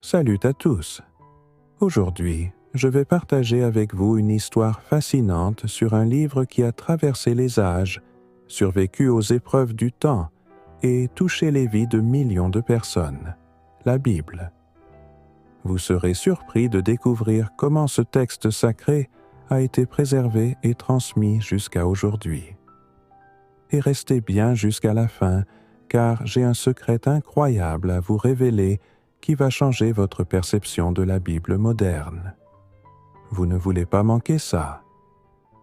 Salut à tous! Aujourd'hui, je vais partager avec vous une histoire fascinante sur un livre qui a traversé les âges, survécu aux épreuves du temps et touché les vies de millions de personnes, la Bible. Vous serez surpris de découvrir comment ce texte sacré a été préservé et transmis jusqu'à aujourd'hui. Et restez bien jusqu'à la fin, car j'ai un secret incroyable à vous révéler qui va changer votre perception de la Bible moderne. Vous ne voulez pas manquer ça.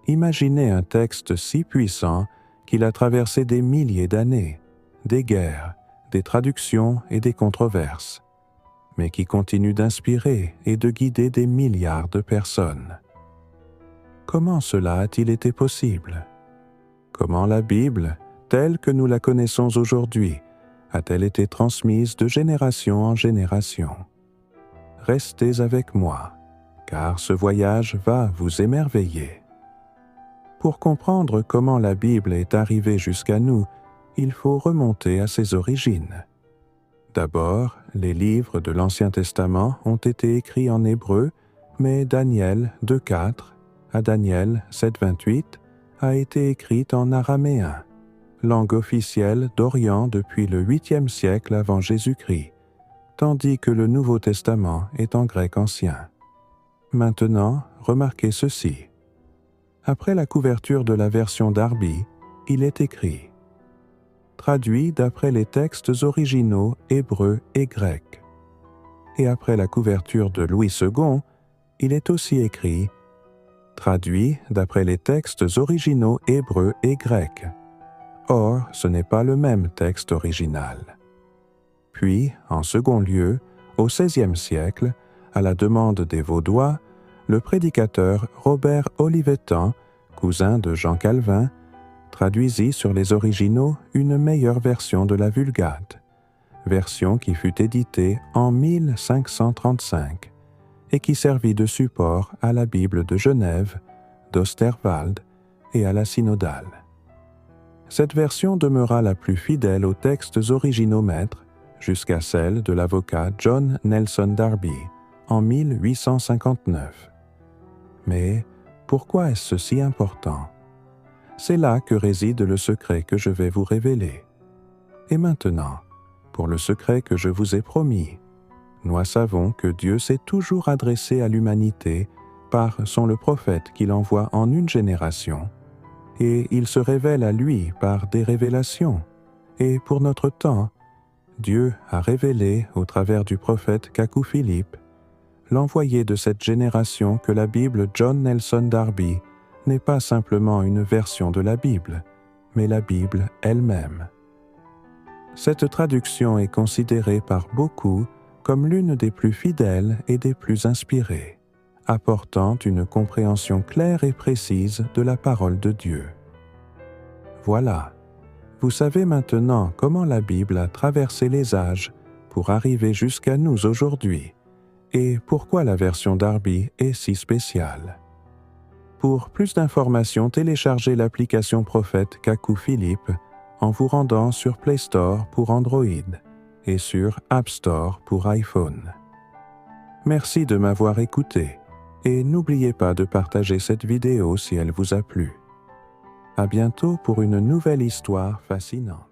Imaginez un texte si puissant qu'il a traversé des milliers d'années, des guerres, des traductions et des controverses, mais qui continue d'inspirer et de guider des milliards de personnes. Comment cela a-t-il été possible? Comment la Bible, telle que nous la connaissons aujourd'hui, a-t-elle été transmise de génération en génération? Restez avec moi, car ce voyage va vous émerveiller. Pour comprendre comment la Bible est arrivée jusqu'à nous, il faut remonter à ses origines. D'abord, les livres de l'Ancien Testament ont été écrits en hébreu, mais Daniel 2,4 à Daniel 7,28 a été écrite en araméen, langue officielle d'Orient depuis le 8e siècle avant Jésus-Christ, tandis que le Nouveau Testament est en grec ancien. Maintenant, remarquez ceci. Après la couverture de la version Darby, il est écrit « Traduit d'après les textes originaux hébreux et grecs ». Et après la couverture de Louis II, il est aussi écrit « Traduit d'après les textes originaux hébreux et grecs ». Or, ce n'est pas le même texte original. Puis, en second lieu, au XVIe siècle, à la demande des Vaudois, le prédicateur Robert Olivetan, cousin de Jean Calvin, traduisit sur les originaux une meilleure version de la Vulgate, version qui fut éditée en 1535 et qui servit de support à la Bible de Genève, d'Osterwald et à la synodale. Cette version demeura la plus fidèle aux textes originaux maîtres jusqu'à celle de l'avocat John Nelson Darby en 1859. Mais pourquoi est-ce si important? C'est là que réside le secret que je vais vous révéler. Et maintenant, pour le secret que je vous ai promis, nous savons que Dieu s'est toujours adressé à l'humanité par le prophète qu'il envoie en une génération, et il se révèle à lui par des révélations. Et pour notre temps, Dieu a révélé, au travers du prophète Kakou Philippe, l'envoyé de cette génération que la Bible John Nelson Darby n'est pas simplement une version de la Bible, mais la Bible elle-même. Cette traduction est considérée par beaucoup comme l'une des plus fidèles et des plus inspirées, apportant une compréhension claire et précise de la parole de Dieu. Voilà, vous savez maintenant comment la Bible a traversé les âges pour arriver jusqu'à nous aujourd'hui, et pourquoi la version Darby est si spéciale. Pour plus d'informations, téléchargez l'application Prophète Kakou Philippe en vous rendant sur Play Store pour Android et sur App Store pour iPhone. Merci de m'avoir écouté et n'oubliez pas de partager cette vidéo si elle vous a plu. À bientôt pour une nouvelle histoire fascinante.